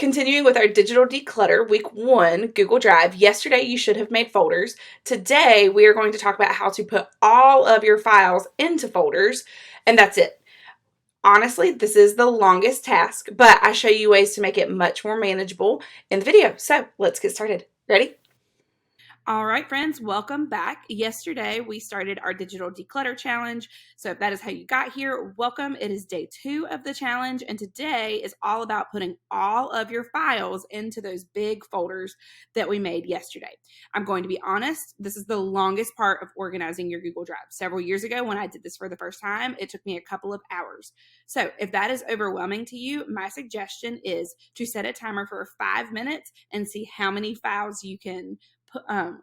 Continuing with our digital declutter, week 1, Google Drive. Yesterday, you should have made folders. Today, we are going to talk about how to put all of your files into folders, and that's it. Honestly, this is the longest task, but I show you ways to make it much more manageable in the video. So let's get started. Ready? All right, friends, welcome back. Yesterday, we started our digital declutter challenge. So if that is how you got here, welcome. It is day 2 of the challenge, and today is all about putting all of your files into those big folders that we made yesterday. I'm going to be honest, this is the longest part of organizing your Google Drive. Several years ago, when I did this for the first time, it took me a couple of hours. So if that is overwhelming to you, my suggestion is to set a timer for 5 minutes and see how many files you can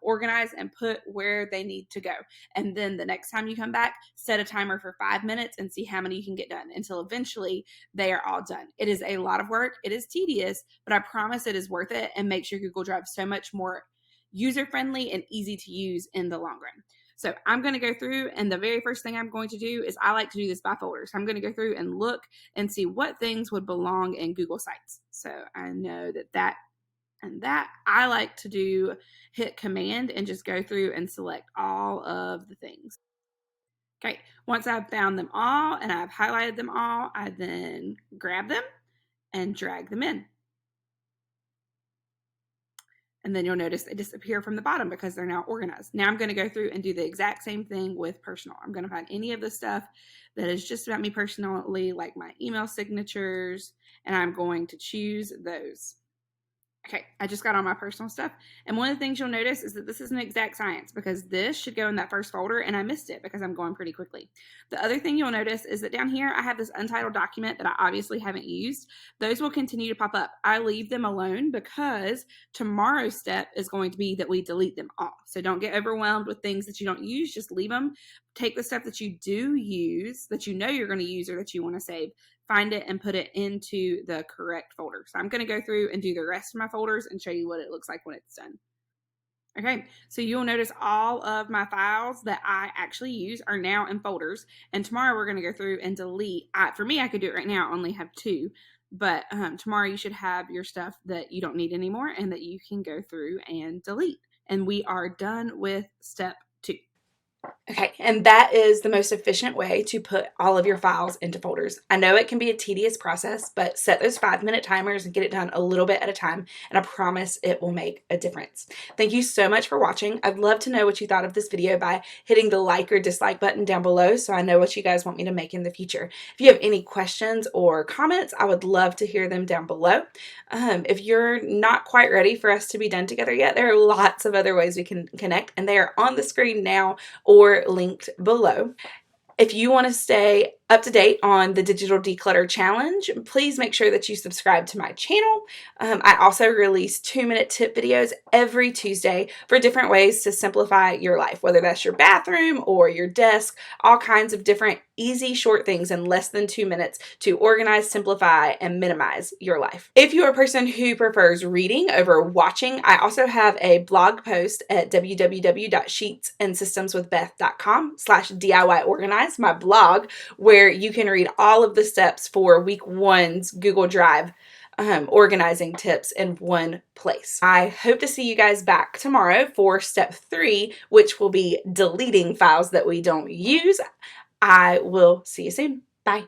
organize and put where they need to go. And then the next time you come back, set a timer for 5 minutes and see how many you can get done until eventually they are all done. It is a lot of work. It is tedious, but I promise it is worth it and makes your Google Drive so much more user-friendly and easy to use in the long run. So I'm going to go through, and the very first thing I'm going to do is I like to do this by folders. I'm going to go through and look and see what things would belong in Google Sites. So I know that I like to do, hit command and just go through and select all of the things. Okay, once I've found them all and I've highlighted them all, I then grab them and drag them in. And then you'll notice they disappear from the bottom because they're now organized. Now I'm going to go through and do the exact same thing with personal. I'm going to find any of the stuff that is just about me personally, like my email signatures, and I'm going to choose those. Okay, I just got all my personal stuff. And one of the things you'll notice is that this isn't exact science because this should go in that first folder and I missed it because I'm going pretty quickly. The other thing you'll notice is that down here I have this untitled document that I obviously haven't used. Those will continue to pop up. I leave them alone because tomorrow's step is going to be that we delete them all. So don't get overwhelmed with things that you don't use. Just leave them. Take the stuff that you do use, that you know you're going to use or that you want to save, find it and put it into the correct folder. So I'm going to go through and do the rest of my folders and show you what it looks like when it's done. Okay, so you'll notice all of my files that I actually use are now in folders. And tomorrow we're going to go through and delete. For me, I could do it right now. I only have 2. But tomorrow you should have your stuff that you don't need anymore and that you can go through and delete. And we are done with step 2. Okay, and that is the most efficient way to put all of your files into folders. I know it can be a tedious process, but set those 5-minute timers and get it done a little bit at a time, and I promise it will make a difference. Thank you so much for watching. I'd love to know what you thought of this video by hitting the like or dislike button down below so I know what you guys want me to make in the future. If you have any questions or comments, I would love to hear them down below. If you're not quite ready for us to be done together yet, there are lots of other ways we can connect, and they are on the screen now or linked below. If you want to stay up to date on the Digital Declutter Challenge, please make sure that you subscribe to my channel. I also release 2-minute tip videos every Tuesday for different ways to simplify your life, whether that's your bathroom or your desk, all kinds of different easy, short things in less than 2 minutes to organize, simplify, and minimize your life. If you're a person who prefers reading over watching, I also have a blog post at www.sheetsandsystemswithbeth.com/DIY organize, my blog, where you can read all of the steps for week 1's Google Drive organizing tips in one place. I hope to see you guys back tomorrow for step 3, which will be deleting files that we don't use. I will see you soon. Bye.